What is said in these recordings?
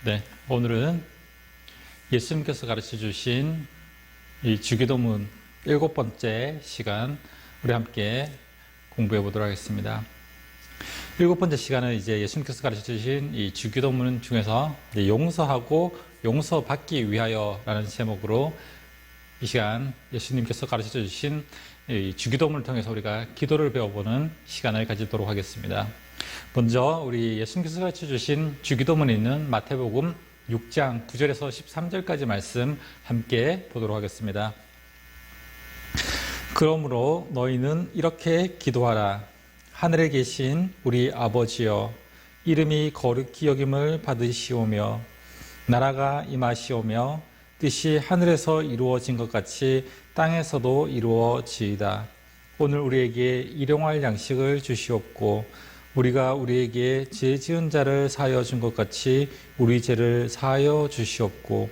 네, 오늘은 예수님께서 가르쳐 주신 이 주기도문 7번째 시간 우리 함께 공부해 보도록 하겠습니다. 7번째 시간은 이제 예수님께서 가르쳐 주신 이 주기도문 중에서 용서하고 용서받기 위하여라는 제목으로 이 시간 예수님께서 가르쳐 주신 이 주기도문을 통해서 우리가 기도를 배워보는 시간을 가지도록 하겠습니다. 먼저 우리 예수님께서 가르쳐 주신 주기도문에 있는 마태복음 6장 9절에서 13절까지 말씀 함께 보도록 하겠습니다. 그러므로 너희는 이렇게 기도하라. 하늘에 계신 우리 아버지여, 이름이 거룩히 여김을 받으시오며 나라가 임하시오며 뜻이 하늘에서 이루어진 것 같이 땅에서도 이루어지이다. 오늘 우리에게 일용할 양식을 주시옵고 우리가 우리에게 죄 지은 자를 사하여 준 것 같이 우리 죄를 사하여 주시옵고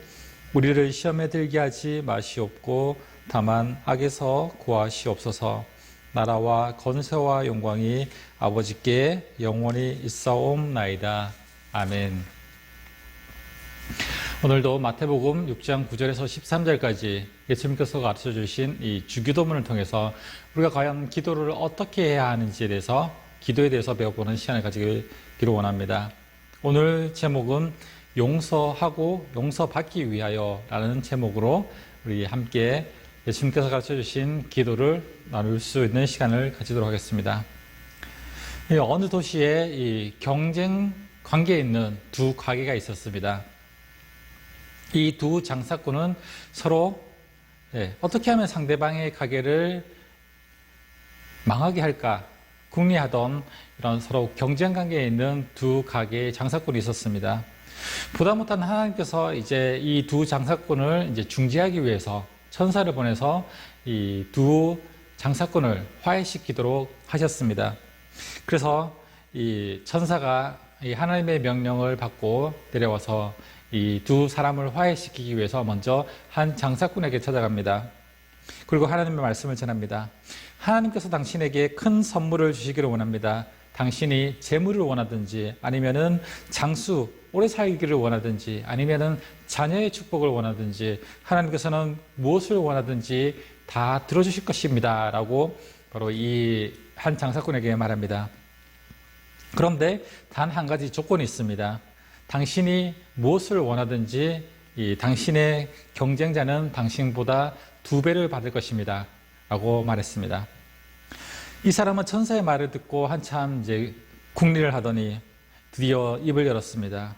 우리를 시험에 들게 하지 마시옵고 다만 악에서 구하시옵소서. 나라와 권세와 영광이 아버지께 영원히 있사옵나이다. 아멘. 오늘도 마태복음 6장 9절에서 13절까지 예수님께서 가르쳐 주신 이 주기도문을 통해서 우리가 과연 기도를 어떻게 해야 하는지에 대해서 기도에 대해서 배워보는 시간을 가지기를 원합니다. 오늘 제목은 용서하고 용서받기 위하여라는 제목으로 우리 함께 예수님께서 가르쳐 주신 기도를 나눌 수 있는 시간을 가지도록 하겠습니다. 어느 도시에 이 경쟁 관계에 있는 두 가게가 있었습니다. 이 두 장사꾼은 서로 어떻게 하면 상대방의 가게를 망하게 할까 궁리하던 이런 서로 경쟁 관계에 있는 두 가게의 장사꾼이 있었습니다. 보다 못한 하나님께서 이제 이 두 장사꾼을 이제 중지하기 위해서 천사를 보내서 이 두 장사꾼을 화해시키도록 하셨습니다. 그래서 이 천사가 이 하나님의 명령을 받고 내려와서 이 두 사람을 화해시키기 위해서 먼저 한 장사꾼에게 찾아갑니다. 그리고 하나님의 말씀을 전합니다. 하나님께서 당신에게 큰 선물을 주시기를 원합니다. 당신이 재물을 원하든지 아니면은 장수, 오래 살기를 원하든지 아니면은 자녀의 축복을 원하든지 하나님께서는 무엇을 원하든지 다 들어주실 것입니다. 라고 바로 이 한 장사꾼에게 말합니다. 그런데 단 한 가지 조건이 있습니다. 당신이 무엇을 원하든지 이 당신의 경쟁자는 당신보다 2배를 받을 것입니다. 라고 말했습니다. 이 사람은 천사의 말을 듣고 한참 이제 궁리를 하더니 드디어 입을 열었습니다.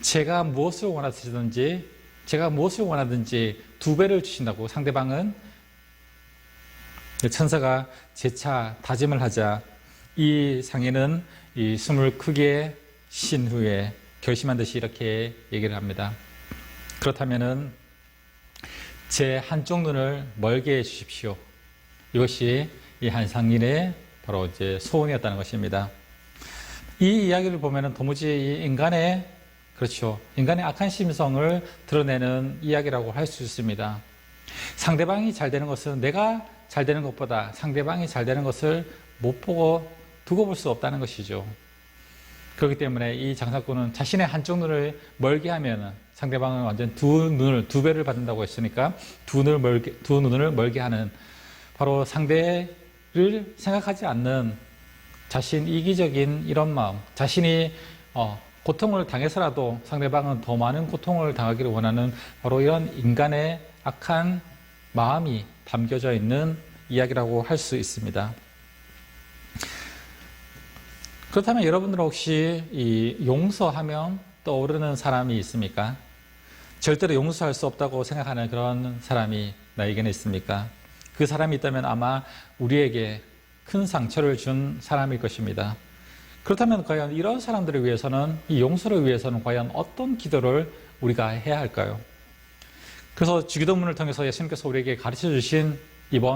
제가 무엇을 원하든지 2배를 주신다고 상대방은 천사가 재차 다짐을 하자 이 상인은 이 숨을 크게 쉰 후에 결심한 듯이 이렇게 얘기를 합니다. 그렇다면은 제 한쪽 눈을 멀게 해 주십시오. 이것이 이 한 상인의 바로 이제 소원이었다는 것입니다. 이 이야기를 보면은 도무지 이 인간의 악한 심성을 드러내는 이야기라고 할 수 있습니다. 상대방이 잘 되는 것은 내가 잘 되는 것보다 상대방이 잘 되는 것을 못 보고 두고 볼 수 없다는 것이죠. 그렇기 때문에 이 장사꾼은 자신의 한쪽 눈을 멀게 하면 상대방은 완전 2배를 받는다고 했으니까 두 눈을 멀게 하는 바로 상대를 생각하지 않는 자신 이기적인 이런 마음, 자신이 고통을 당해서라도 상대방은 더 많은 고통을 당하기를 원하는 바로 이런 인간의 악한 마음이 담겨져 있는 이야기라고 할 수 있습니다. 그렇다면 여러분들 혹시 이 용서하면 떠오르는 사람이 있습니까? 절대로 용서할 수 없다고 생각하는 그런 사람이 나에게는 있습니까? 그 사람이 있다면 아마 우리에게 큰 상처를 준 사람일 것입니다. 그렇다면 과연 이런 사람들을 위해서는, 이 용서를 위해서는 과연 어떤 기도를 우리가 해야 할까요? 그래서 주기도문을 통해서 예수님께서 우리에게 가르쳐 주신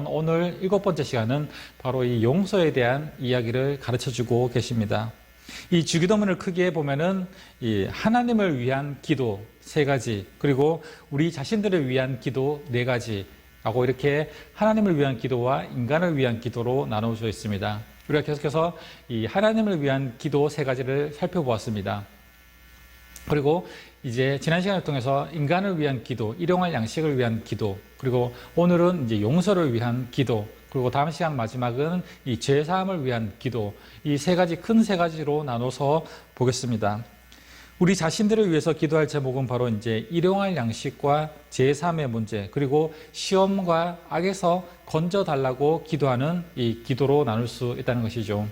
오늘 7번째 시간은 바로 이 용서에 대한 이야기를 가르쳐 주고 계십니다. 이 주기도문을 크게 보면은 이 하나님을 위한 기도 3가지, 그리고 우리 자신들을 위한 기도 4가지 라고 이렇게 하나님을 위한 기도와 인간을 위한 기도로 나누어져 있습니다. 우리가 계속해서 이 하나님을 위한 기도 3가지를 살펴보았습니다. 그리고 이제 지난 시간을 통해서 인간을 위한 기도, 일용할 양식을 위한 기도, 그리고 오늘은 이제 용서를 위한 기도, 그리고 다음 시간 마지막은 이 죄사함을 위한 기도, 이 큰 세 가지로 나눠서 보겠습니다. 우리 자신들을 위해서 기도할 제목은 바로 이제 일용할 양식과 죄사함의 문제, 그리고 시험과 악에서 건져달라고 기도하는 이 기도로 나눌 수 있다는 것이죠.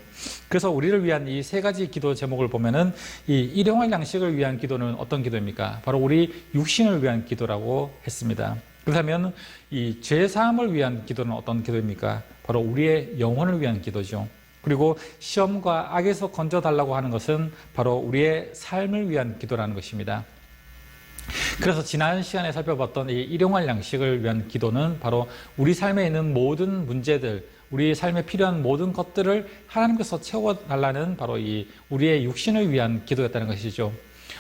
그래서 우리를 위한 이 세 가지 기도 제목을 보면은 이 일용할 양식을 위한 기도는 어떤 기도입니까? 바로 우리 육신을 위한 기도라고 했습니다. 그렇다면 이 죄사함을 위한 기도는 어떤 기도입니까? 바로 우리의 영혼을 위한 기도죠. 그리고 시험과 악에서 건져달라고 하는 것은 바로 우리의 삶을 위한 기도라는 것입니다. 그래서 지난 시간에 살펴봤던 이 일용할 양식을 위한 기도는 바로 우리 삶에 있는 모든 문제들, 우리 삶에 필요한 모든 것들을 하나님께서 채워달라는 바로 이 우리의 육신을 위한 기도였다는 것이죠.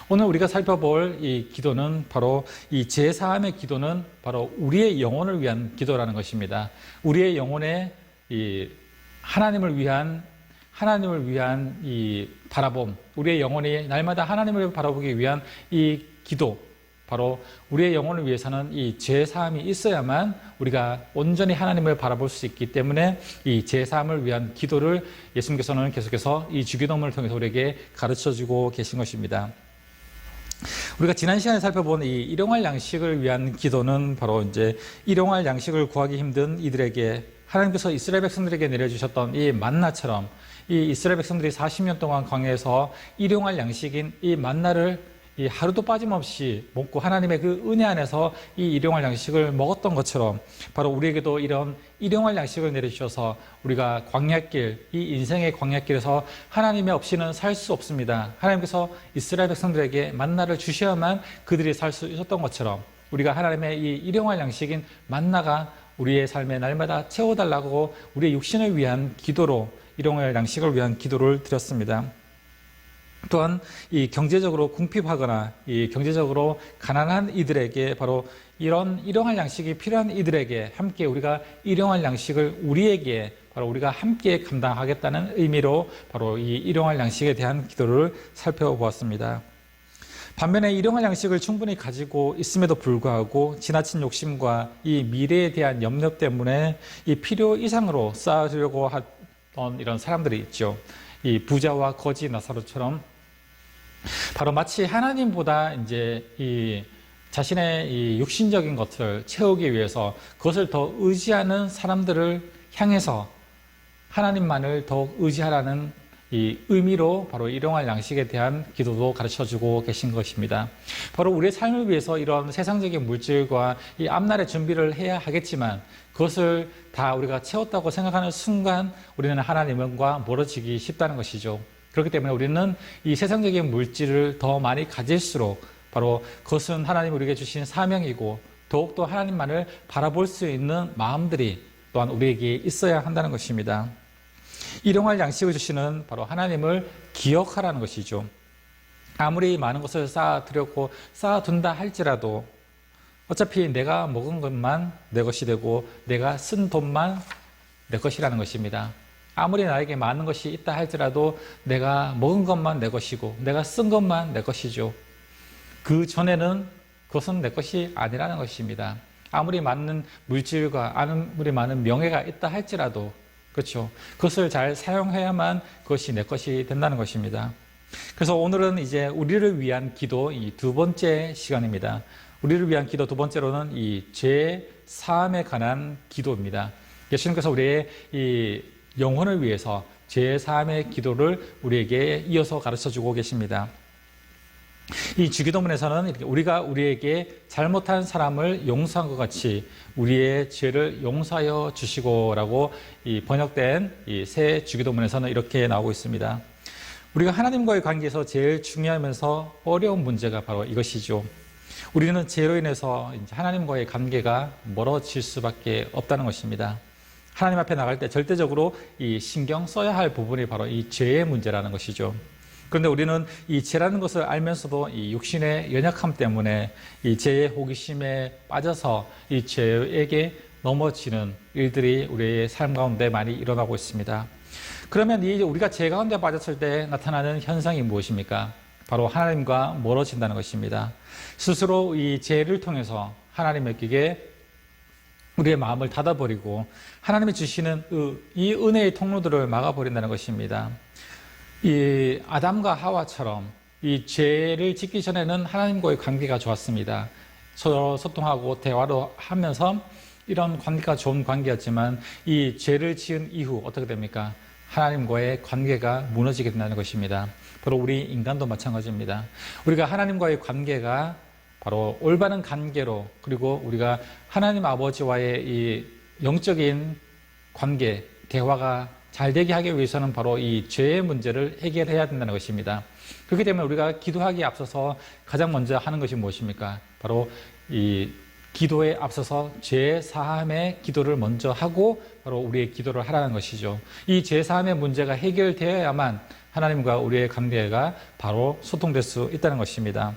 오늘 우리가 살펴볼 이 기도는 바로 이 죄사함의 기도는 바로 우리의 영혼을 위한 기도라는 것입니다. 우리의 영혼에 이 하나님을 위한 이 바라봄, 우리의 영혼이 날마다 하나님을 바라보기 위한 이 기도, 바로 우리의 영혼을 위해서는 이 죄사함이 있어야만 우리가 온전히 하나님을 바라볼 수 있기 때문에 이 죄사함을 위한 기도를 예수님께서는 계속해서 이 주기도문을 통해서 우리에게 가르쳐주고 계신 것입니다. 우리가 지난 시간에 살펴본 이 일용할 양식을 위한 기도는 바로 이제 일용할 양식을 구하기 힘든 이들에게 하나님께서 이스라엘 백성들에게 내려주셨던 이 만나처럼 이 이스라엘 백성들이 40년 동안 광야에서 일용할 양식인 이 만나를 이 하루도 빠짐없이 먹고 하나님의 그 은혜 안에서 이 일용할 양식을 먹었던 것처럼 바로 우리에게도 이런 일용할 양식을 내려주셔서 우리가 광야길, 이 인생의 광야길에서 하나님의 없이는 살 수 없습니다. 하나님께서 이스라엘 백성들에게 만나를 주셔야만 그들이 살 수 있었던 것처럼 우리가 하나님의 이 일용할 양식인 만나가 우리의 삶에 날마다 채워달라고 우리의 육신을 위한 기도로 일용할 양식을 위한 기도를 드렸습니다. 또한 이 경제적으로 궁핍하거나 이 경제적으로 가난한 이들에게 바로 이런 일용할 양식이 필요한 이들에게 함께 우리가 일용할 양식을 우리에게 바로 우리가 함께 감당하겠다는 의미로 바로 이 일용할 양식에 대한 기도를 살펴보았습니다. 반면에 일용할 양식을 충분히 가지고 있음에도 불구하고 지나친 욕심과 이 미래에 대한 염려 때문에 이 필요 이상으로 쌓으려고 하던 이런 사람들이 있죠. 이 부자와 거지 나사로처럼 바로 마치 하나님보다 이제 이 자신의 이 육신적인 것을 채우기 위해서 그것을 더 의지하는 사람들을 향해서 하나님만을 더욱 의지하라는 이 의미로 바로 일용할 양식에 대한 기도도 가르쳐주고 계신 것입니다. 바로 우리의 삶을 위해서 이런 세상적인 물질과 이 앞날의 준비를 해야 하겠지만 그것을 다 우리가 채웠다고 생각하는 순간 우리는 하나님과 멀어지기 쉽다는 것이죠. 그렇기 때문에 우리는 이 세상적인 물질을 더 많이 가질수록 바로 그것은 하나님 우리에게 주신 사명이고 더욱더 하나님만을 바라볼 수 있는 마음들이 또한 우리에게 있어야 한다는 것입니다. 일용할 양식을 주시는 바로 하나님을 기억하라는 것이죠. 아무리 많은 것을 쌓아두려고 쌓아둔다 할지라도 어차피 내가 먹은 것만 내 것이 되고 내가 쓴 돈만 내 것이라는 것입니다. 아무리 나에게 많은 것이 있다 할지라도 내가 먹은 것만 내 것이고 내가 쓴 것만 내 것이죠. 그 전에는 그것은 내 것이 아니라는 것입니다. 아무리 많은 물질과 아무리 많은 명예가 있다 할지라도 그렇죠. 그것을 잘 사용해야만 그것이 내 것이 된다는 것입니다. 그래서 오늘은 이제 우리를 위한 기도 이 두 번째 시간입니다. 우리를 위한 기도 두 번째로는 이 죄 사함에 관한 기도입니다. 예수님께서 우리의 이 영혼을 위해서 죄 사함의 기도를 우리에게 이어서 가르쳐주고 계십니다. 이 주기도문에서는 우리가 우리에게 잘못한 사람을 용서한 것 같이 우리의 죄를 용서하여 주시고라고 이 번역된 이 새 주기도문에서는 이렇게 나오고 있습니다. 우리가 하나님과의 관계에서 제일 중요하면서 어려운 문제가 바로 이것이죠. 우리는 죄로 인해서 하나님과의 관계가 멀어질 수밖에 없다는 것입니다. 하나님 앞에 나갈 때 절대적으로 이 신경 써야 할 부분이 바로 이 죄의 문제라는 것이죠. 그런데 우리는 이 죄라는 것을 알면서도 이 육신의 연약함 때문에 이 죄의 호기심에 빠져서 이 죄에게 넘어지는 일들이 우리의 삶 가운데 많이 일어나고 있습니다. 그러면 우리가 죄 가운데 빠졌을 때 나타나는 현상이 무엇입니까? 바로 하나님과 멀어진다는 것입니다. 스스로 이 죄를 통해서 하나님에게 우리의 마음을 닫아버리고 하나님이 주시는 이 은혜의 통로들을 막아버린다는 것입니다. 이 아담과 하와처럼 이 죄를 짓기 전에는 하나님과의 관계가 좋았습니다. 서로 소통하고 대화도 하면서 이런 관계가 좋은 관계였지만 이 죄를 지은 이후 어떻게 됩니까? 하나님과의 관계가 무너지게 된다는 것입니다. 바로 우리 인간도 마찬가지입니다. 우리가 하나님과의 관계가 바로 올바른 관계로, 그리고 우리가 하나님 아버지와의 이 영적인 관계, 대화가 잘 되게 하기 위해서는 바로 이 죄의 문제를 해결해야 된다는 것입니다. 그렇기 때문에 우리가 기도하기에 앞서서 가장 먼저 하는 것이 무엇입니까? 바로 이 기도에 앞서서 죄 사함의 기도를 먼저 하고 바로 우리의 기도를 하라는 것이죠. 이 죄 사함의 문제가 해결되어야만 하나님과 우리의 관계가 바로 소통될 수 있다는 것입니다.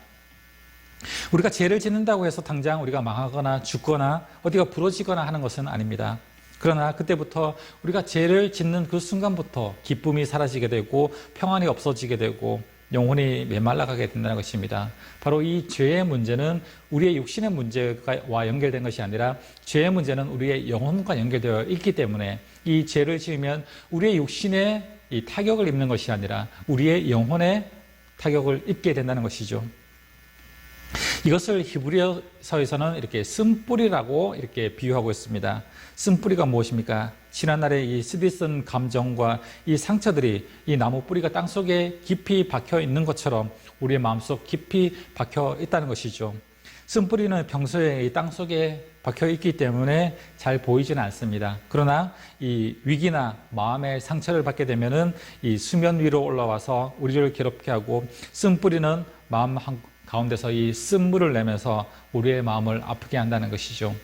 우리가 죄를 짓는다고 해서 당장 우리가 망하거나 죽거나 어디가 부러지거나 하는 것은 아닙니다. 그러나 그때부터 우리가 죄를 짓는 그 순간부터 기쁨이 사라지게 되고 평안이 없어지게 되고 영혼이 메말라가게 된다는 것입니다. 바로 이 죄의 문제는 우리의 육신의 문제와 연결된 것이 아니라 죄의 문제는 우리의 영혼과 연결되어 있기 때문에 이 죄를 지으면 우리의 육신에 이 타격을 입는 것이 아니라 우리의 영혼에 타격을 입게 된다는 것이죠. 이것을 히브리서에서는 이렇게 쓴뿌리라고 이렇게 비유하고 있습니다. 쓴뿌리가 무엇입니까? 지난날의 이 쓰디쓴 감정과 이 상처들이 이 나무 뿌리가 땅속에 깊이 박혀 있는 것처럼 우리의 마음속 깊이 박혀 있다는 것이죠. 쓴뿌리는 평소에 이 땅속에 박혀 있기 때문에 잘 보이지는 않습니다. 그러나 이 위기나 마음의 상처를 받게 되면은 이 수면 위로 올라와서 우리를 괴롭게 하고, 쓴뿌리는 마음 가운데서 이 쓴물을 내면서 우리의 마음을 아프게 한다는 것이죠.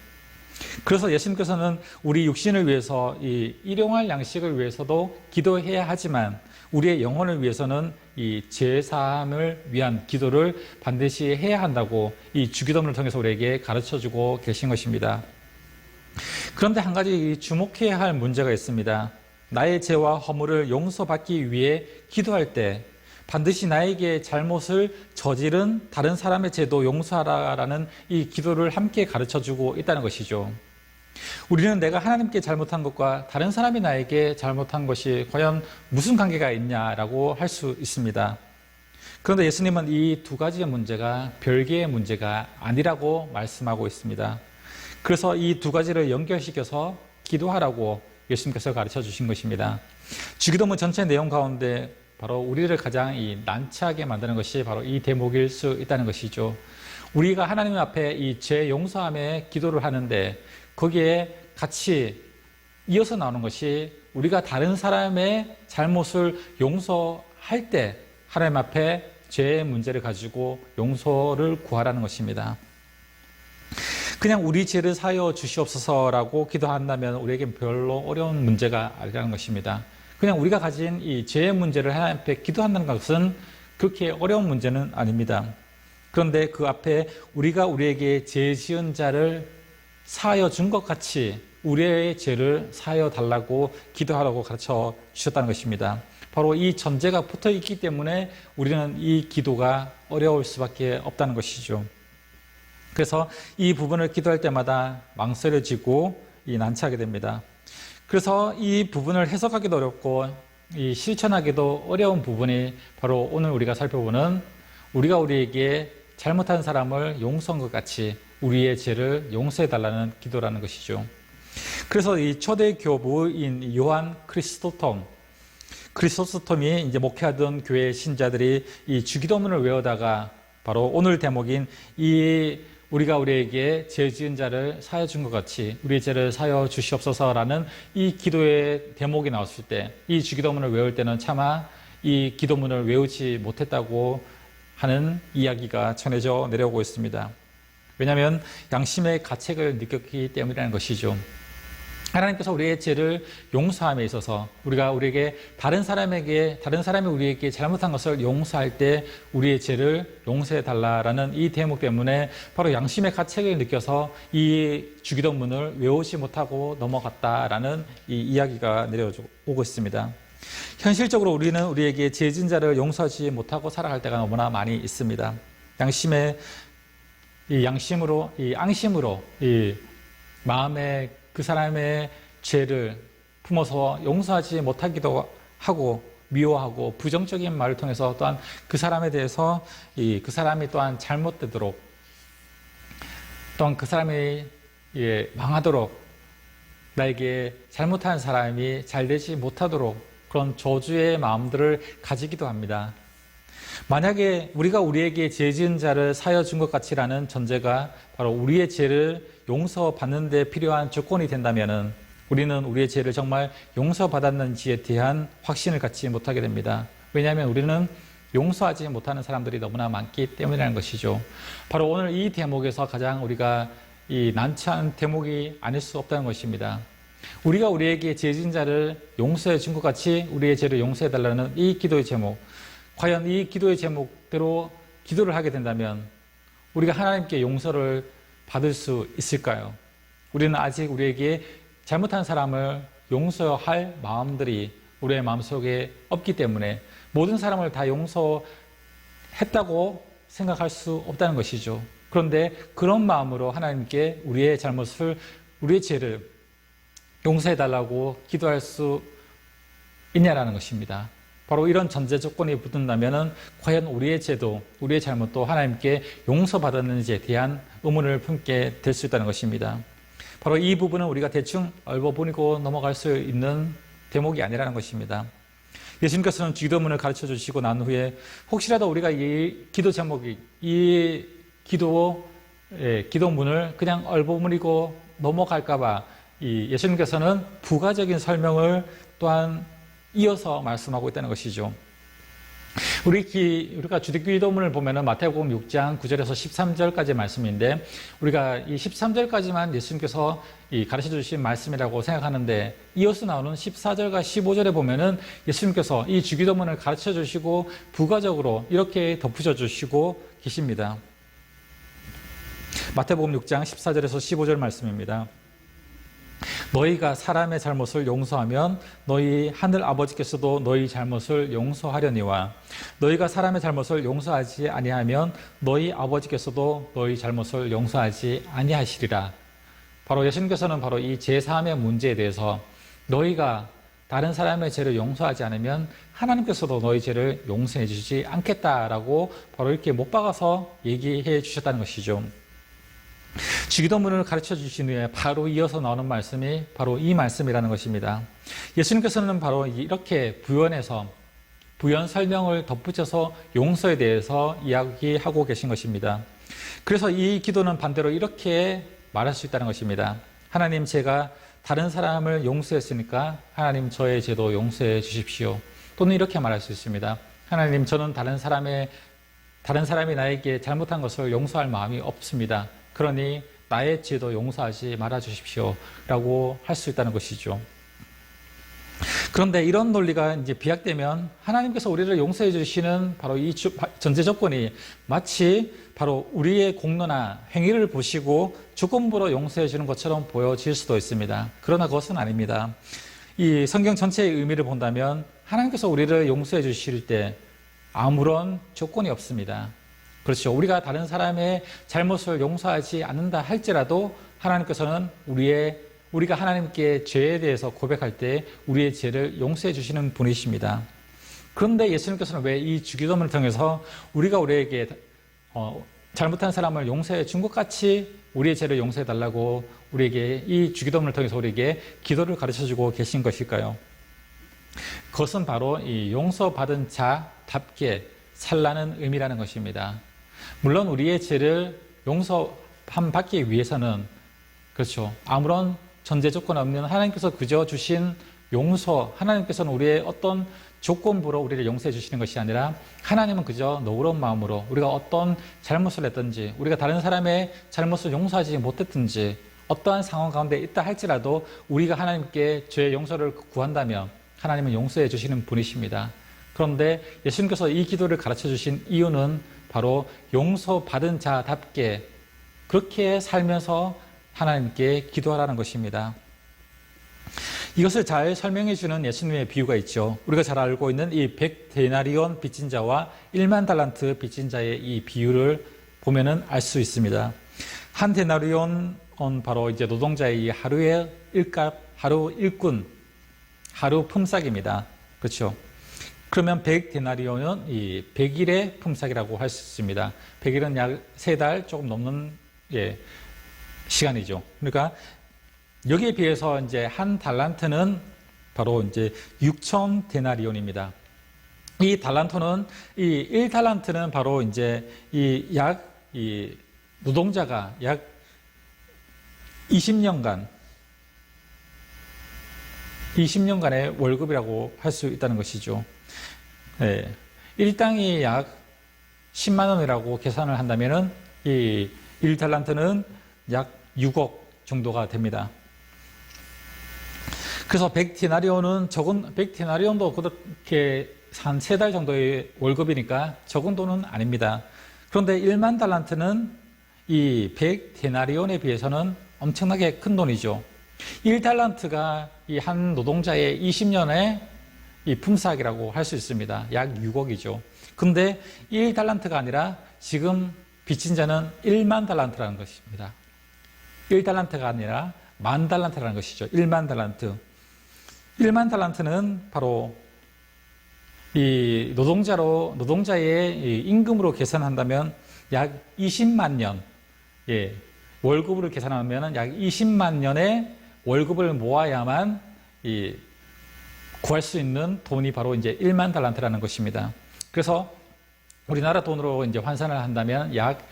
그래서 예수님께서는 우리 육신을 위해서 이 일용할 양식을 위해서도 기도해야 하지만 우리의 영혼을 위해서는 이 죄사함을 위한 기도를 반드시 해야 한다고 이 주기도문을 통해서 우리에게 가르쳐주고 계신 것입니다. 그런데 한 가지 주목해야 할 문제가 있습니다. 나의 죄와 허물을 용서받기 위해 기도할 때 반드시 나에게 잘못을 저지른 다른 사람의 죄도 용서하라라는 이 기도를 함께 가르쳐주고 있다는 것이죠. 우리는 내가 하나님께 잘못한 것과 다른 사람이 나에게 잘못한 것이 과연 무슨 관계가 있냐라고 할 수 있습니다. 그런데 예수님은 이 두 가지의 문제가 별개의 문제가 아니라고 말씀하고 있습니다. 그래서 이 두 가지를 연결시켜서 기도하라고 예수님께서 가르쳐 주신 것입니다. 주기도문 전체 내용 가운데 바로 우리를 가장 이 난처하게 만드는 것이 바로 이 대목일 수 있다는 것이죠. 우리가 하나님 앞에 이 죄 용서함의 기도를 하는데 거기에 같이 이어서 나오는 것이 우리가 다른 사람의 잘못을 용서할 때 하나님 앞에 죄의 문제를 가지고 용서를 구하라는 것입니다. 그냥 우리 죄를 사여 주시옵소서라고 기도한다면 우리에게 별로 어려운 문제가 아니라는 것입니다. 그냥 우리가 가진 이 죄의 문제를 하나님 앞에 기도한다는 것은 그렇게 어려운 문제는 아닙니다. 그런데 그 앞에 우리가 우리에게 죄 지은 자를 사하여 준 것 같이 우리의 죄를 사하여 달라고 기도하라고 가르쳐 주셨다는 것입니다. 바로 이 전제가 붙어 있기 때문에 우리는 이 기도가 어려울 수밖에 없다는 것이죠. 그래서 이 부분을 기도할 때마다 망설여지고 난처하게 됩니다. 그래서 이 부분을 해석하기도 어렵고 이 실천하기도 어려운 부분이 바로 오늘 우리가 살펴보는 우리가 우리에게 잘못한 사람을 용서한 것 같이 우리의 죄를 용서해달라는 기도라는 것이죠. 그래서 이 초대 교부인 요한 크리소스톰이 이제 목회하던 교회 신자들이 이 주기도문을 외우다가 바로 오늘 대목인 이 우리가 우리에게 죄 지은 자를 사여 준 것 같이 우리의 죄를 사여 주시옵소서라는 이 기도의 대목이 나왔을 때 이 주기도문을 외울 때는 차마 이 기도문을 외우지 못했다고 하는 이야기가 전해져 내려오고 있습니다. 왜냐하면 양심의 가책을 느꼈기 때문이라는 것이죠. 하나님께서 우리의 죄를 용서함에 있어서 우리가 우리에게 다른 사람이 우리에게 잘못한 것을 용서할 때 우리의 죄를 용서해 달라라는 이 대목 때문에 바로 양심의 가책을 느껴서 이 주기도문을 외우지 못하고 넘어갔다라는 이 이야기가 내려오고 있습니다. 현실적으로 우리는 우리에게 죄 지은 자를 용서하지 못하고 살아갈 때가 너무나 많이 있습니다. 양심으로, 앙심으로 마음에 그 사람의 죄를 품어서 용서하지 못하기도 하고 미워하고 부정적인 말을 통해서 또한 그 사람에 대해서 그 사람이 또한 잘못되도록 또한 그 사람이 망하도록 나에게 잘못한 사람이 잘되지 못하도록 그런 저주의 마음들을 가지기도 합니다. 만약에 우리가 우리에게 죄 지은 자를 사하여 준 것 같이라는 전제가 바로 우리의 죄를 용서받는 데 필요한 조건이 된다면 우리는 우리의 죄를 정말 용서받았는지에 대한 확신을 갖지 못하게 됩니다. 왜냐하면 우리는 용서하지 못하는 사람들이 너무나 많기 때문이라는 것이죠. 바로 오늘 이 대목에서 가장 우리가 난처한 대목이 아닐 수 없다는 것입니다. 우리가 우리에게 죄 지은 자를 용서해 준 것 같이 우리의 죄를 용서해 달라는 이 기도의 제목, 과연 이 기도의 제목대로 기도를 하게 된다면 우리가 하나님께 용서를 받을 수 있을까요? 우리는 아직 우리에게 잘못한 사람을 용서할 마음들이 우리의 마음속에 없기 때문에 모든 사람을 다 용서했다고 생각할 수 없다는 것이죠. 그런데 그런 마음으로 하나님께 우리의 잘못을, 우리의 죄를 용서해달라고 기도할 수 있냐라는 것입니다. 바로 이런 전제 조건이 붙는다면 과연 우리의 죄도, 우리의 잘못도 하나님께 용서받았는지에 대한 의문을 품게 될 수 있다는 것입니다. 바로 이 부분은 우리가 대충 얼버무리고 넘어갈 수 있는 대목이 아니라는 것입니다. 예수님께서는 기도문을 가르쳐 주시고 난 후에 혹시라도 우리가 이 기도 제목이, 이 기도문을 그냥 얼버무리고 넘어갈까봐 예수님께서는 부가적인 설명을 또한 이어서 말씀하고 있다는 것이죠. 우리가 주기도문을 보면은 마태복음 6장 9절에서 13절까지 말씀인데 우리가 이 13절까지만 예수님께서 가르쳐 주신 말씀이라고 생각하는데 이어서 나오는 14절과 15절에 보면은 예수님께서 이 주기도문을 가르쳐 주시고 부가적으로 이렇게 덧붙여 주시고 계십니다. 마태복음 6장 14절에서 15절 말씀입니다. 너희가 사람의 잘못을 용서하면 너희 하늘 아버지께서도 너희 잘못을 용서하려니와 너희가 사람의 잘못을 용서하지 아니하면 너희 아버지께서도 너희 잘못을 용서하지 아니하시리라. 바로 예수님께서는 바로 이 제3의 문제에 대해서 너희가 다른 사람의 죄를 용서하지 않으면 하나님께서도 너희 죄를 용서해 주지 않겠다라고 바로 이렇게 못 박아서 얘기해 주셨다는 것이죠. 주기도문을 가르쳐 주신 후에 바로 이어서 나오는 말씀이 바로 이 말씀이라는 것입니다. 예수님께서는 바로 이렇게 부연 설명을 덧붙여서 용서에 대해서 이야기하고 계신 것입니다. 그래서 이 기도는 반대로 이렇게 말할 수 있다는 것입니다. 하나님, 제가 다른 사람을 용서했으니까 하나님 저의 죄도 용서해 주십시오. 또는 이렇게 말할 수 있습니다. 하나님, 저는 다른 사람이 나에게 잘못한 것을 용서할 마음이 없습니다. 그러니 나의 죄도 용서하지 말아 주십시오 라고 할 수 있다는 것이죠. 그런데 이런 논리가 이제 비약되면 하나님께서 우리를 용서해 주시는 바로 이 전제 조건이 마치 바로 우리의 공로나 행위를 보시고 조건부로 용서해 주는 것처럼 보여질 수도 있습니다. 그러나 그것은 아닙니다. 이 성경 전체의 의미를 본다면 하나님께서 우리를 용서해 주실 때 아무런 조건이 없습니다. 그렇죠. 우리가 다른 사람의 잘못을 용서하지 않는다 할지라도 하나님께서는 우리가 하나님께 죄에 대해서 고백할 때 우리의 죄를 용서해 주시는 분이십니다. 그런데 예수님께서는 왜 이 주기도문을 통해서 우리에게 잘못한 사람을 용서해 준 것 같이 우리의 죄를 용서해 달라고 우리에게 이 주기도문을 통해서 우리에게 기도를 가르쳐 주고 계신 것일까요? 그것은 바로 이 용서받은 자답게 살라는 의미라는 것입니다. 물론 우리의 죄를 용서받기 위해서는 그렇죠. 아무런 전제 조건 없는 하나님께서 그저 주신 용서, 하나님께서는 우리의 어떤 조건부로 우리를 용서해 주시는 것이 아니라 하나님은 그저 너그러운 마음으로 우리가 어떤 잘못을 했든지 우리가 다른 사람의 잘못을 용서하지 못했든지 어떠한 상황 가운데 있다 할지라도 우리가 하나님께 죄의 용서를 구한다면 하나님은 용서해 주시는 분이십니다. 그런데 예수님께서 이 기도를 가르쳐 주신 이유는 바로 용서받은 자답게 그렇게 살면서 하나님께 기도하라는 것입니다. 이것을 잘 설명해 주는 예수님의 비유가 있죠. 우리가 잘 알고 있는 이 100데나리온 빚진 자와 1만 달란트 빚진 자의 이 비유를 보면은 알 수 있습니다. 한 데나리온은 바로 이제 노동자의 이 하루의 일값, 하루 일꾼, 하루 품삯입니다. 그렇죠? 그러면 100데나리온은 이 100일의 품삯이라고 할 수 있습니다. 100일은 약 3달 조금 넘는 시간이죠. 그러니까 여기에 비해서 이제 한 달란트는 바로 이제 6천 데나리온입니다. 이 달란트는 이 1달란트는 바로 이제 이 노동자가 약 20년간의 월급이라고 할 수 있다는 것이죠. 네. 일당이 약 10만 원이라고 계산을 한다면은 이 1달란트는 약 6억 정도가 됩니다. 그래서 100데나리온도 그렇게 한 3달 정도의 월급이니까 적은 돈은 아닙니다. 그런데 1만 달란트는 이 100데나리온에 비해서는 엄청나게 큰 돈이죠. 1달란트가 이 한 노동자의 20년의 이 품삯이라고 할 수 있습니다. 약 6억이죠. 근데 1달란트가 아니라 지금 빚진 자는 1만 달란트라는 것입니다. 1달란트가 아니라 10,000달란트라는 것이죠. 1만 달란트. 1만 달란트는 바로 이 노동자의 이 임금으로 계산한다면 약 20만 년, 월급으로 계산하면 약 20만 년의 월급을 모아야만 구할 수 있는 돈이 바로 이제 1만 달란트라는 것입니다. 그래서 우리나라 돈으로 이제 환산을 한다면 약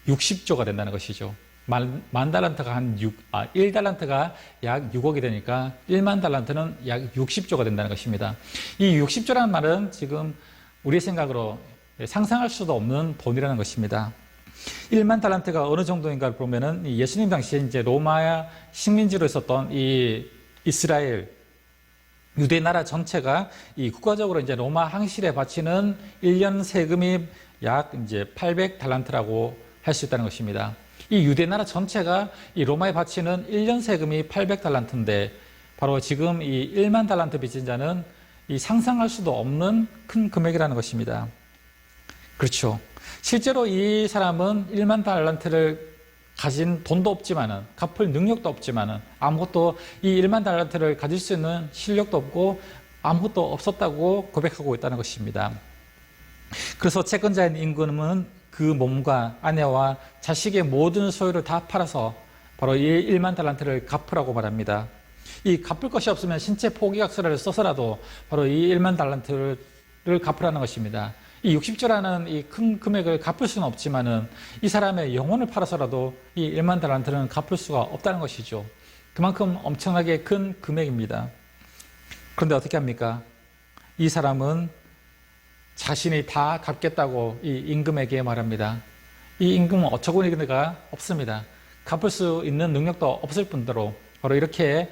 60조가 된다는 것이죠. 만 달란트가 1달란트가 약 6억이 되니까 1만 달란트는 약 60조가 된다는 것입니다. 이 60조라는 말은 지금 우리의 생각으로 상상할 수도 없는 돈이라는 것입니다. 1만 달란트가 어느 정도인가를 보면은 예수님 당시에 이제 로마 식민지로 있었던 이 이스라엘 유대 나라 전체가 이 국가적으로 이제 로마 항실에 바치는 1년 세금이 약 이제 800달란트라고 할 수 있다는 것입니다. 이 유대 나라 전체가 이 로마에 바치는 1년 세금이 800달란트인데 바로 지금 이 1만 달란트 빚진 자는 이 상상할 수도 없는 큰 금액이라는 것입니다. 그렇죠. 실제로 이 사람은 1만 달란트를 가진 돈도 없지만은, 갚을 능력도 없지만은, 아무것도 이 1만 달란트를 가질 수 있는 실력도 없고 아무것도 없었다고 고백하고 있다는 것입니다. 그래서 채권자인 임금은 그 몸과 아내와 자식의 모든 소유를 다 팔아서 바로 이 1만 달란트를 갚으라고 말합니다. 이 갚을 것이 없으면 신체 포기약서를 써서라도 바로 이 1만 달란트를 갚으라는 것입니다. 이 60조라는 이 큰 금액을 갚을 수는 없지만은 이 사람의 영혼을 팔아서라도 이 1만 달란트는 갚을 수가 없다는 것이죠. 그만큼 엄청나게 큰 금액입니다. 그런데 어떻게 합니까? 이 사람은 자신이 다 갚겠다고 이 임금에게 말합니다. 이 임금은 어처구니가 없습니다. 갚을 수 있는 능력도 없을 뿐더러 바로 이렇게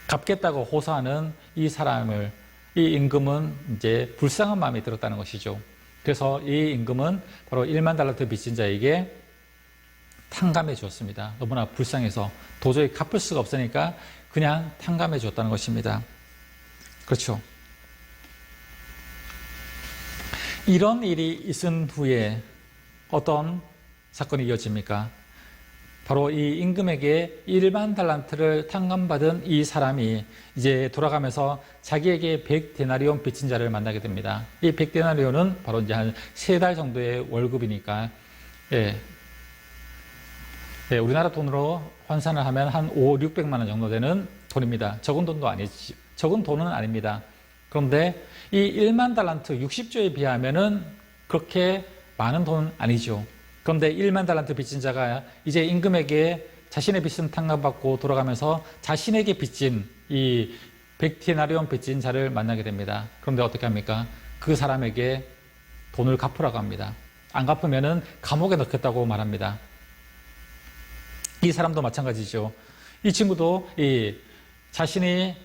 갚겠다고 호소하는 이 사람을 이 임금은 이제 불쌍한 마음이 들었다는 것이죠. 그래서 이 임금은 바로 1만 달란트 빚진 자에게 탕감해 주었습니다. 너무나 불쌍해서 도저히 갚을 수가 없으니까 그냥 탕감해 주었다는 것입니다. 그렇죠. 이런 일이 있은 후에 어떤 사건이 이어집니까? 바로 이 임금에게 1만 달란트를 탕감받은 이 사람이 이제 돌아가면서 자기에게 100데나리온 빚진 자를 만나게 됩니다. 이 100데나리온은 바로 이제 한 3달 정도의 월급이니까, 우리나라 돈으로 환산을 하면 한 600만 원 정도 되는 돈입니다. 적은 돈도 아니지, 적은 돈은 아닙니다. 그런데 이 1만 달란트 60조에 비하면은 그렇게 많은 돈은 아니죠. 그런데 1만 달란트 빚진 자가 이제 임금에게 자신의 빚은 탕감받고 돌아가면서 자신에게 빚진 이 100데나리온 빚진 자를 만나게 됩니다. 그런데 어떻게 합니까? 그 사람에게 돈을 갚으라고 합니다. 안 갚으면은 감옥에 넣겠다고 말합니다. 이 사람도 마찬가지죠. 이 친구도 자신이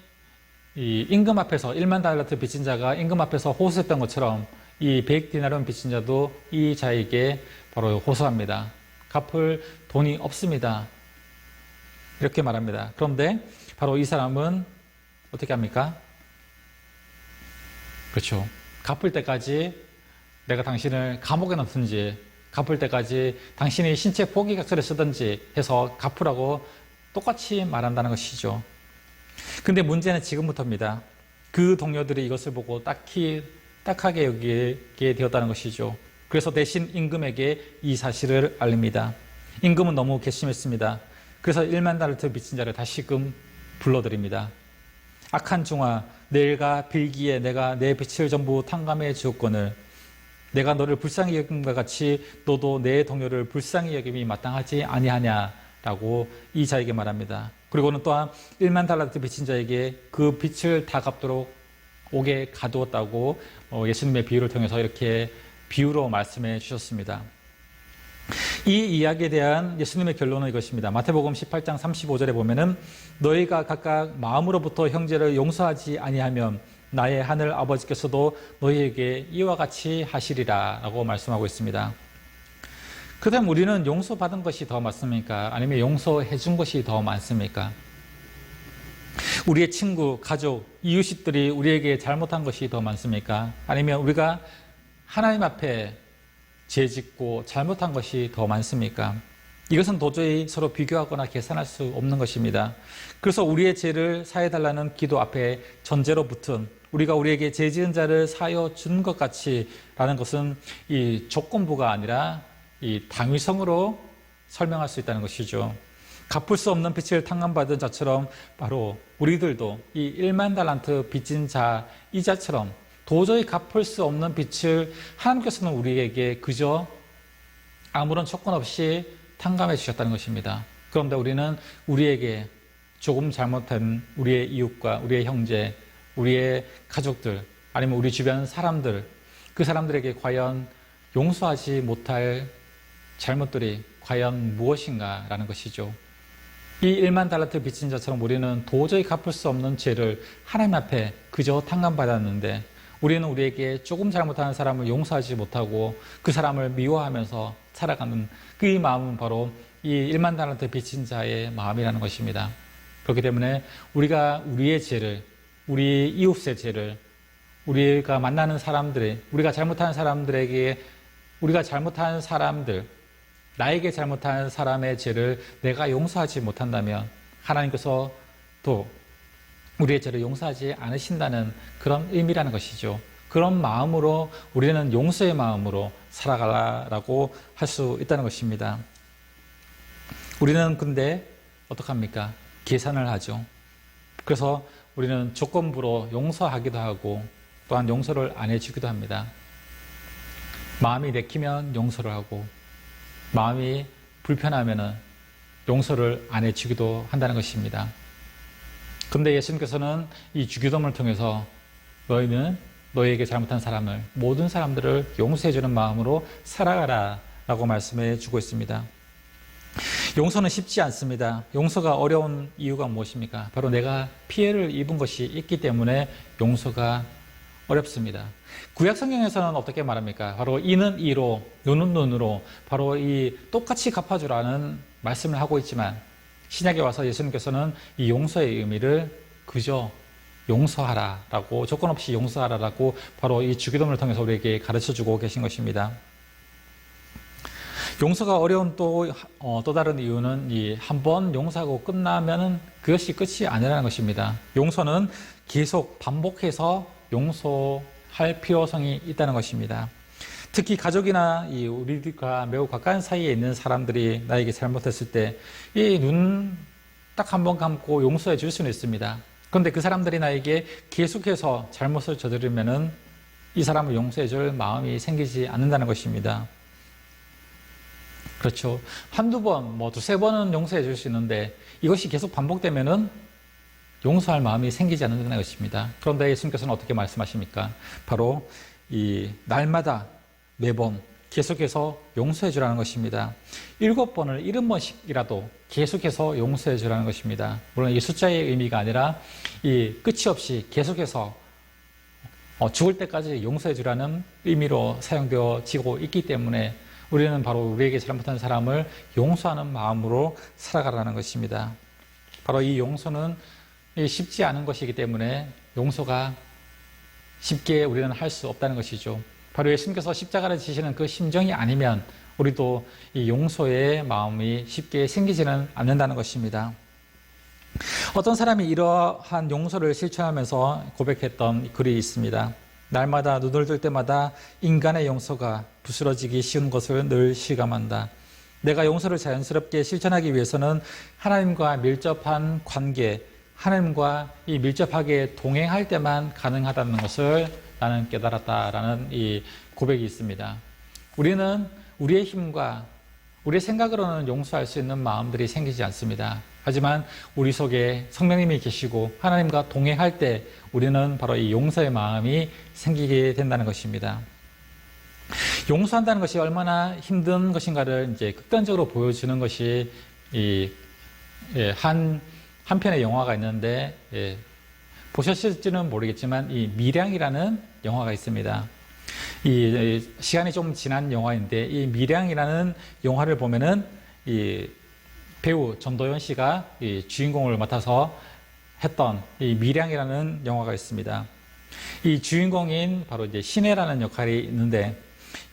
임금 앞에서 1만 달란트 빚진 자가 임금 앞에서 호소했던 것처럼 이 100데나리온 빚진 자도 이 자에게 바로 호소합니다. 갚을 돈이 없습니다. 이렇게 말합니다. 그런데 바로 이 사람은 어떻게 합니까? 그렇죠. 갚을 때까지 내가 당신을 감옥에 넣든지 갚을 때까지 당신이 신체 포기각서를 쓰든지 해서 갚으라고 똑같이 말한다는 것이죠. 근데 문제는 지금부터입니다. 그 동료들이 이것을 보고 딱하게 여기게 되었다는 것이죠. 그래서 대신 임금에게 이 사실을 알립니다. 임금은 너무 괘씸했습니다. 그래서 1만 달란트 빚진 자를 다시금 불러들입니다. 악한 종아, 내일과 빌기에 내가 내 빚을 전부 탕감해 주었거늘 내가 너를 불쌍히 여김과 같이 너도 내 동료를 불쌍히 여김이 마땅하지 아니하냐라고 이 자에게 말합니다. 그리고는 또한 1만 달란트 빚진 자에게 그 빚을 다 갚도록 옥에 가두었다고 예수님의 비유를 통해서 이렇게 비유로 말씀해 주셨습니다. 이 이야기에 대한 예수님의 결론은 이것입니다. 마태복음 18장 35절에 보면은 너희가 각각 마음으로부터 형제를 용서하지 아니하면 나의 하늘 아버지께서도 너희에게 이와 같이 하시리라 라고 말씀하고 있습니다. 그 다음 우리는 용서받은 것이 더 많습니까? 아니면 용서해 준 것이 더 많습니까? 우리의 친구, 가족, 이웃들이 우리에게 잘못한 것이 더 많습니까? 아니면 우리가 하나님 앞에 죄 짓고 잘못한 것이 더 많습니까? 이것은 도저히 서로 비교하거나 계산할 수 없는 것입니다. 그래서 우리의 죄를 사해달라는 기도 앞에 전제로 붙은 우리가 우리에게 죄 지은 자를 사하여 준 것 같이 라는 것은 이 조건부가 아니라 이 당위성으로 설명할 수 있다는 것이죠. 갚을 수 없는 빚을 탕감받은 자처럼 바로 우리들도 이 1만 달란트 빚진 자이자처럼 도저히 갚을 수 없는 빚을 하나님께서는 우리에게 그저 아무런 조건 없이 탕감해 주셨다는 것입니다. 그런데 우리는 우리에게 조금 잘못한 우리의 이웃과 우리의 형제, 우리의 가족들, 아니면 우리 주변 사람들, 그 사람들에게 과연 용서하지 못할 잘못들이 과연 무엇인가라는 것이죠. 이 1만 달란트 빚진 자처럼 우리는 도저히 갚을 수 없는 죄를 하나님 앞에 그저 탕감받았는데 우리는 우리에게 조금 잘못하는 사람을 용서하지 못하고 그 사람을 미워하면서 살아가는 그 마음은 바로 이 1만 달란트 빚진 자의 마음이라는 것입니다. 그렇기 때문에 우리가 우리의 죄를, 우리 이웃의 죄를, 우리가 만나는 사람들의, 우리가 잘못한 사람들에게, 우리가 잘못한 사람들, 나에게 잘못한 사람의 죄를 내가 용서하지 못한다면 하나님께서 또 우리의 죄를 용서하지 않으신다는 그런 의미라는 것이죠. 그런 마음으로 우리는 용서의 마음으로 살아가라고 할 수 있다는 것입니다. 우리는 근데 어떡합니까? 계산을 하죠. 그래서 우리는 조건부로 용서하기도 하고 또한 용서를 안 해주기도 합니다. 마음이 내키면 용서를 하고 마음이 불편하면 용서를 안 해주기도 한다는 것입니다. 그런데 예수님께서는 이 주기도문을 통해서 너희는 너희에게 잘못한 사람을, 모든 사람들을 용서해주는 마음으로 살아가라 라고 말씀해 주고 있습니다. 용서는 쉽지 않습니다. 용서가 어려운 이유가 무엇입니까? 바로 내가 피해를 입은 것이 있기 때문에 용서가 어렵습니다. 구약 성경에서는 어떻게 말합니까? 바로 이는 이로, 눈은 눈으로 바로 이 똑같이 갚아주라는 말씀을 하고 있지만 신약에 와서 예수님께서는 이 용서의 의미를 그저 용서하라라고, 조건 없이 용서하라라고 바로 이 주기도문을 통해서 우리에게 가르쳐주고 계신 것입니다. 용서가 어려운 또 다른 이유는 이 한 번 용서하고 끝나면은 그것이 끝이 아니라는 것입니다. 용서는 계속 반복해서 용서할 필요성이 있다는 것입니다. 특히 가족이나 우리가 매우 가까운 사이에 있는 사람들이 나에게 잘못했을 때 이 눈 딱 한 번 감고 용서해 줄 수는 있습니다. 그런데 그 사람들이 나에게 계속해서 잘못을 저지르면은 이 사람을 용서해 줄 마음이 생기지 않는다는 것입니다. 그렇죠. 한두 번, 두세 번은 용서해 줄 수 있는데 이것이 계속 반복되면은 용서할 마음이 생기지 않는다는 것입니다. 그런데 예수님께서는 어떻게 말씀하십니까? 바로 이 날마다 매번 계속해서 용서해 주라는 것입니다. 7번을 70번씩이라도 계속해서 용서해 주라는 것입니다. 물론 이 숫자의 의미가 아니라 이 끝이 없이 계속해서 죽을 때까지 용서해 주라는 의미로 사용되어지고 있기 때문에 우리는 바로 우리에게 잘못한 사람을 용서하는 마음으로 살아가라는 것입니다. 바로 이 용서는 쉽지 않은 것이기 때문에 용서가 쉽게 우리는 할 수 없다는 것이죠. 바로 예수님께서 십자가를 지시는 그 심정이 아니면 우리도 이 용서의 마음이 쉽게 생기지는 않는다는 것입니다. 어떤 사람이 이러한 용서를 실천하면서 고백했던 글이 있습니다. 날마다 눈을 뜰 때마다 인간의 용서가 부스러지기 쉬운 것을 늘 실감한다. 내가 용서를 자연스럽게 실천하기 위해서는 하나님과 밀접한 관계, 하나님과 이 밀접하게 동행할 때만 가능하다는 것을 나는 깨달았다라는 이 고백이 있습니다. 우리는 우리의 힘과 우리의 생각으로는 용서할 수 있는 마음들이 생기지 않습니다. 하지만 우리 속에 성령님이 계시고 하나님과 동행할 때 우리는 바로 이 용서의 마음이 생기게 된다는 것입니다. 용서한다는 것이 얼마나 힘든 것인가를 이제 극단적으로 보여주는 것이 한 편의 영화가 있는데, 보셨을지는 모르겠지만 이 미량이라는 영화가 있습니다. 이 시간이 좀 지난 영화인데 이 미량이라는 영화를 보면은 이 배우 전도연 씨가 이 주인공을 맡아서 했던 이 미량이라는 영화가 있습니다. 이 주인공인 바로 이제 신혜라는 역할이 있는데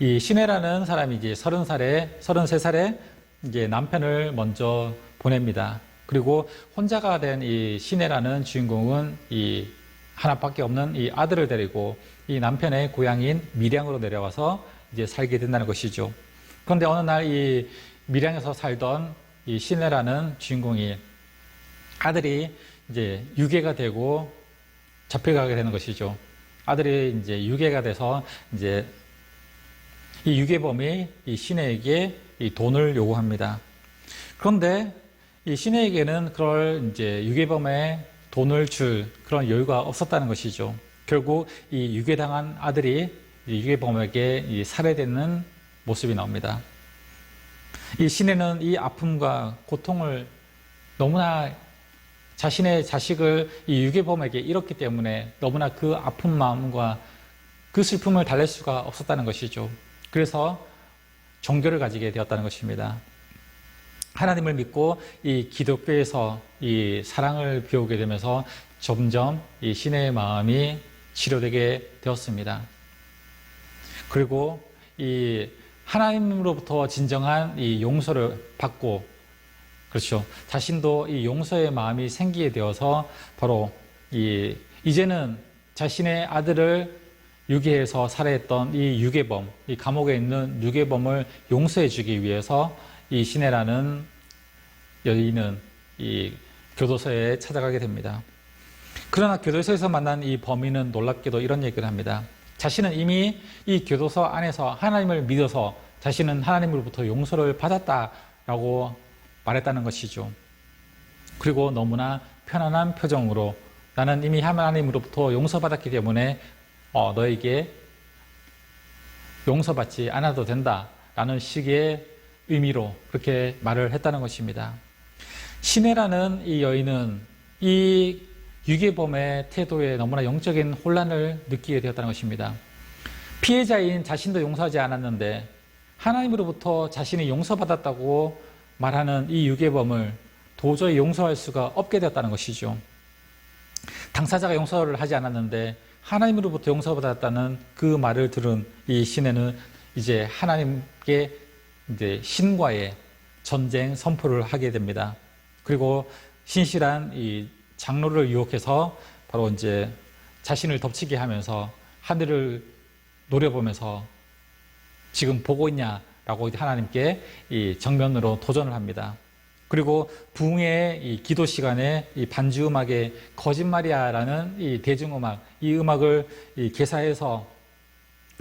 이 신혜라는 사람이 이제 33살에 이제 남편을 먼저 보냅니다. 그리고 혼자가 된 이 신혜라는 주인공은 이 하나밖에 없는 이 아들을 데리고 이 남편의 고향인 밀양으로 내려와서 이제 살게 된다는 것이죠. 그런데 어느 날 이 밀양에서 살던 이 신혜라는 주인공이 아들이 이제 유괴가 되고 잡혀가게 되는 것이죠. 아들이 이제 유괴가 돼서 이제 이 유괴범이 이 신혜에게 이 돈을 요구합니다. 그런데 이 신혜에게는 그럴 이제 유괴범의 돈을 줄 그런 여유가 없었다는 것이죠. 결국 이 유괴당한 아들이 이 유괴범에게 이 살해되는 모습이 나옵니다. 이 신혜는 이 아픔과 고통을 너무나 자신의 자식을 이 유괴범에게 잃었기 때문에 너무나 그 아픈 마음과 그 슬픔을 달랠 수가 없었다는 것이죠. 그래서 종교를 가지게 되었다는 것입니다. 하나님을 믿고 이 기독교에서 이 사랑을 배우게 되면서 점점 이 신혜의 마음이 치료되게 되었습니다. 그리고 이 하나님으로부터 진정한 이 용서를 받고, 그렇죠, 자신도 이 용서의 마음이 생기게 되어서 바로 이제는 자신의 아들을 유괴해서 살해했던 이 유괴범, 이 감옥에 있는 유괴범을 용서해 주기 위해서 이 신혜라는 여인은 이 교도소에 찾아가게 됩니다. 그러나 교도소에서 만난 이 범인은 놀랍게도 이런 얘기를 합니다. 자신은 이미 이 교도소 안에서 하나님을 믿어서 자신은 하나님으로부터 용서를 받았다라고 말했다는 것이죠. 그리고 너무나 편안한 표정으로 나는 이미 하나님으로부터 용서받았기 때문에 너에게 용서받지 않아도 된다라는 식의 의미로 그렇게 말을 했다는 것입니다. 신혜라는 이 여인은 이 유괴범의 태도에 너무나 영적인 혼란을 느끼게 되었다는 것입니다. 피해자인 자신도 용서하지 않았는데 하나님으로부터 자신이 용서받았다고 말하는 이 유괴범을 도저히 용서할 수가 없게 되었다는 것이죠. 당사자가 용서를 하지 않았는데 하나님으로부터 용서받았다는 그 말을 들은 이 신혜는 이제 하나님께 이제 신과의 전쟁 선포를 하게 됩니다. 그리고 신실한 이 장로를 유혹해서 바로 이제 자신을 덮치게 하면서 하늘을 노려보면서 지금 보고 있냐라고 하나님께 이 정면으로 도전을 합니다. 그리고 부흥의 이 기도 시간에 이 반주 음악에 거짓말이야라는 이 대중음악, 이 음악을 이 개사해서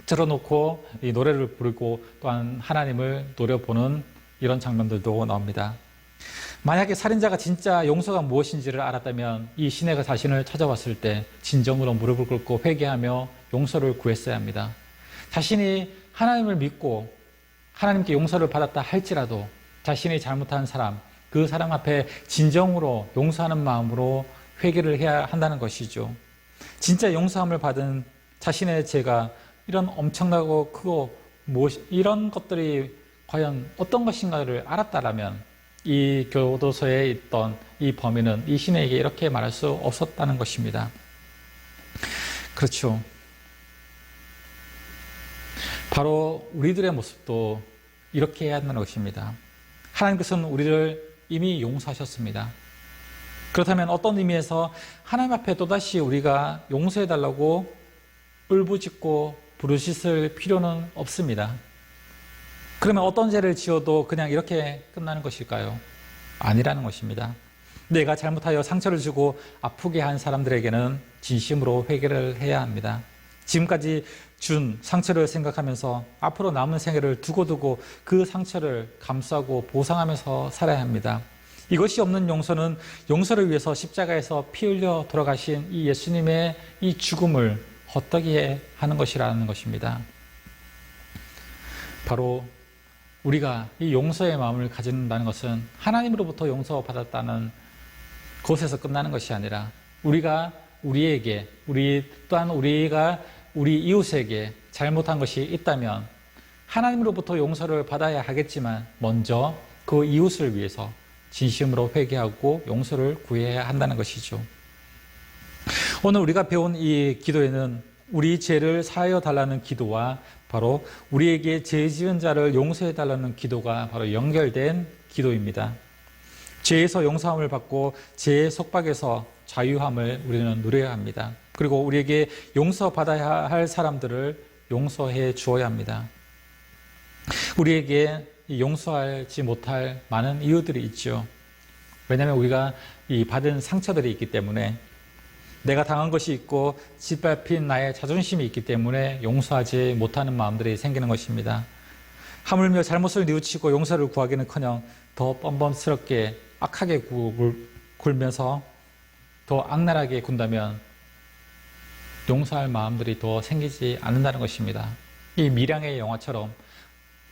틀어놓고 이 노래를 부르고 또한 하나님을 노려보는 이런 장면들도 나옵니다. 만약에 살인자가 진짜 용서가 무엇인지를 알았다면 이 신혜가 자신을 찾아왔을 때 진정으로 무릎을 꿇고 회개하며 용서를 구했어야 합니다. 자신이 하나님을 믿고 하나님께 용서를 받았다 할지라도 자신이 잘못한 사람, 그 사람 앞에 진정으로 용서하는 마음으로 회개를 해야 한다는 것이죠. 진짜 용서함을 받은 자신의 죄가 이런 엄청나고 크고 이런 것들이 과연 어떤 것인가를 알았다라면 이 교도소에 있던 이 범인은 이 시인에게 이렇게 말할 수 없었다는 것입니다. 그렇죠. 바로 우리들의 모습도 이렇게 해야 한다는 것입니다. 하나님께서는 우리를 이미 용서하셨습니다. 그렇다면 어떤 의미에서 하나님 앞에 또다시 우리가 용서해달라고 울부짖고 부르짖을 필요는 없습니다. 그러면 어떤 죄를 지어도 그냥 이렇게 끝나는 것일까요? 아니라는 것입니다. 내가 잘못하여 상처를 주고 아프게 한 사람들에게는 진심으로 회개를 해야 합니다. 지금까지 준 상처를 생각하면서 앞으로 남은 생애를 두고두고 그 상처를 감싸고 보상하면서 살아야 합니다. 이것이 없는 용서는 용서를 위해서 십자가에서 피 흘려 돌아가신 이 예수님의 이 죽음을 헛되게 하는 것이라는 것입니다. 바로 우리가 이 용서의 마음을 가진다는 것은 하나님으로부터 용서받았다는 곳에서 끝나는 것이 아니라 우리가 우리에게, 우리가 우리 이웃에게 잘못한 것이 있다면 하나님으로부터 용서를 받아야 하겠지만 먼저 그 이웃을 위해서 진심으로 회개하고 용서를 구해야 한다는 것이죠. 오늘 우리가 배운 이 기도에는 우리 죄를 사하여 달라는 기도와 바로 우리에게 죄 지은 자를 용서해 달라는 기도가 바로 연결된 기도입니다. 죄에서 용서함을 받고 죄의 속박에서 자유함을 우리는 누려야 합니다. 그리고 우리에게 용서받아야 할 사람들을 용서해 주어야 합니다. 우리에게 용서하지 못할 많은 이유들이 있죠. 왜냐하면 우리가 이 받은 상처들이 있기 때문에 내가 당한 것이 있고 짓밟힌 나의 자존심이 있기 때문에 용서하지 못하는 마음들이 생기는 것입니다. 하물며 잘못을 뉘우치고 용서를 구하기는커녕 더 뻔뻔스럽게 악하게 굴면서 더 악랄하게 군다면 용서할 마음들이 더 생기지 않는다는 것입니다. 이 밀양의 영화처럼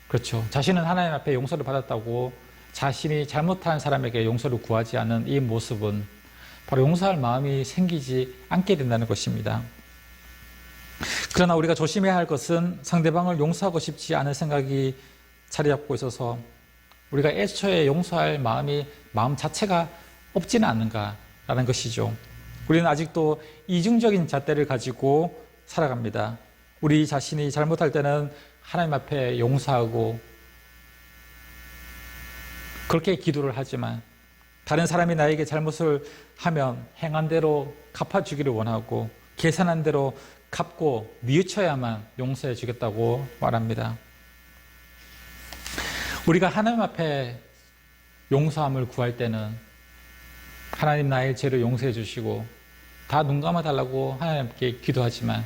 그렇죠. 자신은 하나님 앞에 용서를 받았다고 자신이 잘못한 사람에게 용서를 구하지 않는 이 모습은 바로 용서할 마음이 생기지 않게 된다는 것입니다. 그러나 우리가 조심해야 할 것은 상대방을 용서하고 싶지 않은 생각이 자리 잡고 있어서 우리가 애초에 용서할 마음 자체가 없지는 않는가라는 것이죠. 우리는 아직도 이중적인 잣대를 가지고 살아갑니다. 우리 자신이 잘못할 때는 하나님 앞에 용서하고 그렇게 기도를 하지만 다른 사람이 나에게 잘못을 하면 행한 대로 갚아주기를 원하고 계산한 대로 갚고 뉘우쳐야만 용서해 주겠다고 말합니다. 우리가 하나님 앞에 용서함을 구할 때는 하나님 나의 죄를 용서해 주시고 다 눈 감아 달라고 하나님께 기도하지만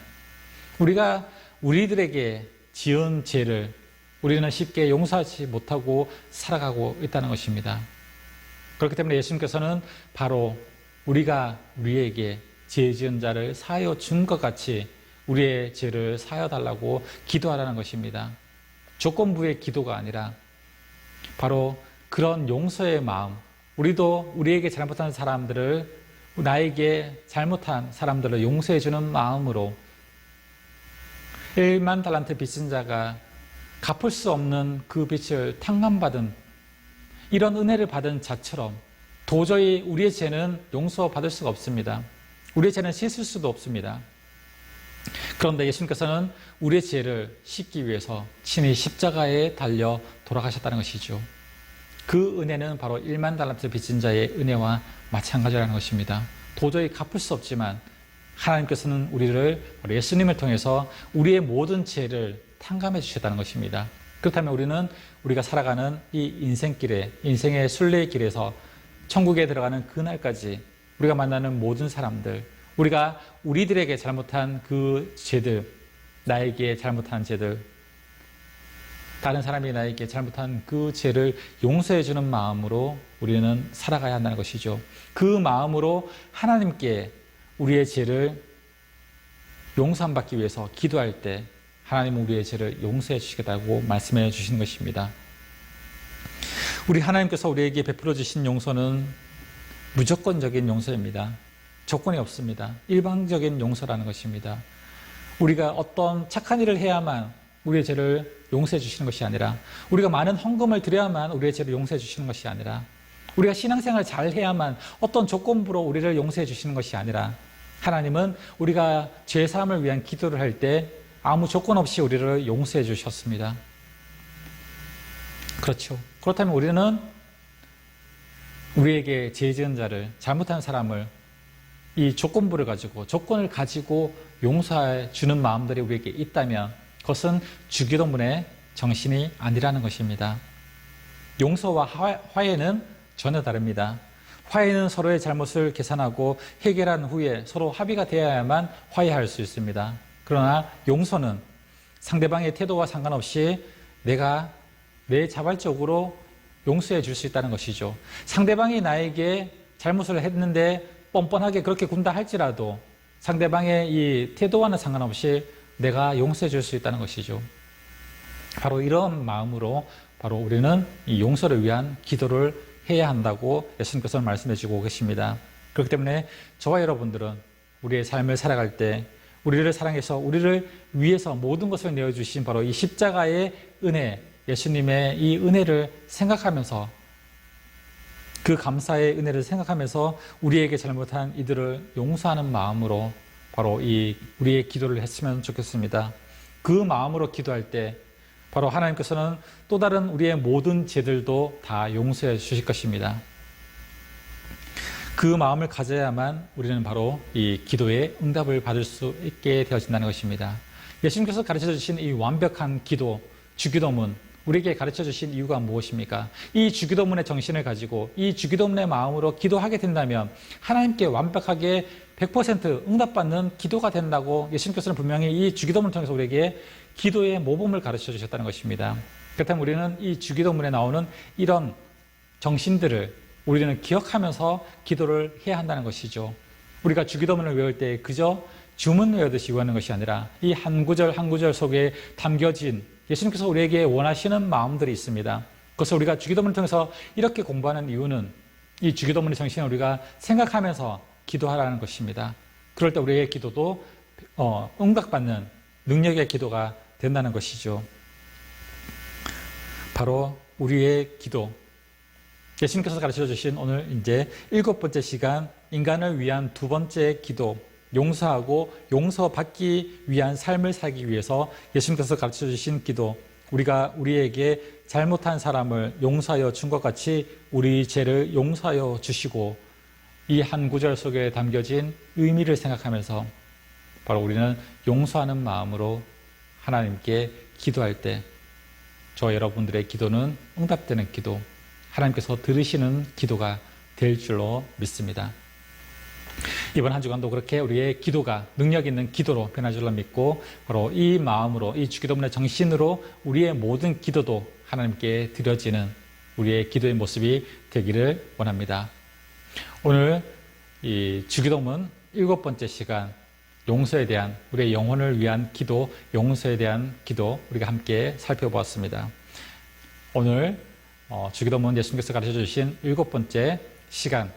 우리가 우리들에게 지은 죄를 우리는 쉽게 용서하지 못하고 살아가고 있다는 것입니다. 그렇기 때문에 예수님께서는 바로 우리가 우리에게 죄 지은 자를 사하여 준 것 같이 우리의 죄를 사하여 달라고 기도하라는 것입니다. 조건부의 기도가 아니라 바로 그런 용서의 마음, 우리도 우리에게 잘못한 사람들을 나에게 잘못한 사람들을 용서해 주는 마음으로 1만 달란트 빚진 자가 갚을 수 없는 그 빚을 탕감받은 이런 은혜를 받은 자처럼 도저히 우리의 죄는 용서받을 수가 없습니다. 우리의 죄는 씻을 수도 없습니다. 그런데 예수님께서는 우리의 죄를 씻기 위해서 친히 십자가에 달려 돌아가셨다는 것이죠. 그 은혜는 바로 1만 달란트 빚진 자의 은혜와 마찬가지라는 것입니다. 도저히 갚을 수 없지만 하나님께서는 우리를 예수님을 통해서 우리의 모든 죄를 탕감해 주셨다는 것입니다. 그렇다면 우리는 우리가 살아가는 이 인생길에, 인생의 순례길에서 천국에 들어가는 그날까지 우리가 만나는 모든 사람들, 우리가 우리들에게 잘못한 그 죄들, 나에게 잘못한 죄들, 다른 사람이 나에게 잘못한 그 죄를 용서해 주는 마음으로 우리는 살아가야 한다는 것이죠. 그 마음으로 하나님께 우리의 죄를 용서받기 위해서 기도할 때 하나님은 우리의 죄를 용서해 주시겠다고 말씀해 주시는 것입니다. 우리 하나님께서 우리에게 베풀어 주신 용서는 무조건적인 용서입니다. 조건이 없습니다. 일방적인 용서라는 것입니다. 우리가 어떤 착한 일을 해야만 우리의 죄를 용서해 주시는 것이 아니라 우리가 많은 헌금을 드려야만 우리의 죄를 용서해 주시는 것이 아니라 우리가 신앙생활을 잘 해야만 어떤 조건부로 우리를 용서해 주시는 것이 아니라 하나님은 우리가 죄사함을 위한 기도를 할 때 아무 조건 없이 우리를 용서해 주셨습니다. 그렇죠. 그렇다면 우리는 우리에게 죄 지은 자를, 잘못한 사람을 이 조건부를 가지고, 조건을 가지고 용서해 주는 마음들이 우리에게 있다면 그것은 주기도문의 정신이 아니라는 것입니다. 용서와 화해는 전혀 다릅니다. 화해는 서로의 잘못을 계산하고 해결한 후에 서로 합의가 되어야만 화해할 수 있습니다. 그러나 용서는 상대방의 태도와 상관없이 내가 자발적으로 용서해 줄 수 있다는 것이죠. 상대방이 나에게 잘못을 했는데 뻔뻔하게 그렇게 군다 할지라도 상대방의 이 태도와는 상관없이 내가 용서해 줄 수 있다는 것이죠. 바로 이런 마음으로 바로 우리는 이 용서를 위한 기도를 해야 한다고 예수님께서 말씀해 주고 계십니다. 그렇기 때문에 저와 여러분들은 우리의 삶을 살아갈 때 우리를 사랑해서 우리를 위해서 모든 것을 내어주신 바로 이 십자가의 은혜, 예수님의 이 은혜를 생각하면서 그 감사의 은혜를 생각하면서 우리에게 잘못한 이들을 용서하는 마음으로 바로 이 우리의 기도를 했으면 좋겠습니다. 그 마음으로 기도할 때 바로 하나님께서는 또 다른 우리의 모든 죄들도 다 용서해 주실 것입니다. 그 마음을 가져야만 우리는 바로 이 기도의 응답을 받을 수 있게 되어진다는 것입니다. 예수님께서 가르쳐 주신 이 완벽한 기도, 주기도문, 우리에게 가르쳐 주신 이유가 무엇입니까? 이 주기도문의 정신을 가지고 이 주기도문의 마음으로 기도하게 된다면 하나님께 완벽하게 100% 응답받는 기도가 된다고 예수님께서는 분명히 이 주기도문을 통해서 우리에게 기도의 모범을 가르쳐 주셨다는 것입니다. 그렇다면 우리는 이 주기도문에 나오는 이런 정신들을 우리는 기억하면서 기도를 해야 한다는 것이죠. 우리가 주기도문을 외울 때 그저 주문 외우듯이 외우는 것이 아니라 이 한 구절 한 구절 속에 담겨진 예수님께서 우리에게 원하시는 마음들이 있습니다. 그래서 우리가 주기도문을 통해서 이렇게 공부하는 이유는 이 주기도문의 정신을 우리가 생각하면서 기도하라는 것입니다. 그럴 때 우리의 기도도 응답받는 능력의 기도가 된다는 것이죠. 바로 우리의 기도, 예수님께서 가르쳐 주신 오늘 이제 7번째 시간, 인간을 위한 2번째 기도, 용서하고 용서받기 위한 삶을 살기 위해서 예수님께서 가르쳐 주신 기도, 우리가 우리에게 잘못한 사람을 용서하여 준 것 같이 우리 죄를 용서하여 주시고, 이 한 구절 속에 담겨진 의미를 생각하면서 바로 우리는 용서하는 마음으로 하나님께 기도할 때 저 여러분들의 기도는 응답되는 기도, 하나님께서 들으시는 기도가 될 줄로 믿습니다. 이번 한 주간도 그렇게 우리의 기도가 능력 있는 기도로 변할 줄로 믿고 바로 이 마음으로 이 주기도문의 정신으로 우리의 모든 기도도 하나님께 드려지는 우리의 기도의 모습이 되기를 원합니다. 오늘 이 주기도문 7번째 시간, 용서에 대한 우리의 영혼을 위한 기도, 용서에 대한 기도 우리가 함께 살펴보았습니다. 오늘 주기도문 예수님께서 가르쳐 주신 7번째 시간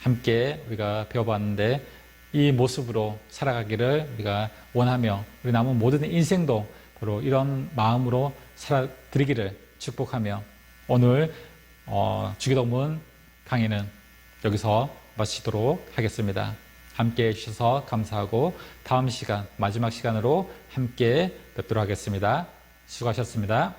함께 우리가 배워봤는데 이 모습으로 살아가기를 우리가 원하며 우리 남은 모든 인생도 바로 이런 마음으로 살아드리기를 축복하며 오늘 주기도문 강의는 여기서 마치도록 하겠습니다. 함께 해주셔서 감사하고 다음 시간, 마지막 시간으로 함께 뵙도록 하겠습니다. 수고하셨습니다.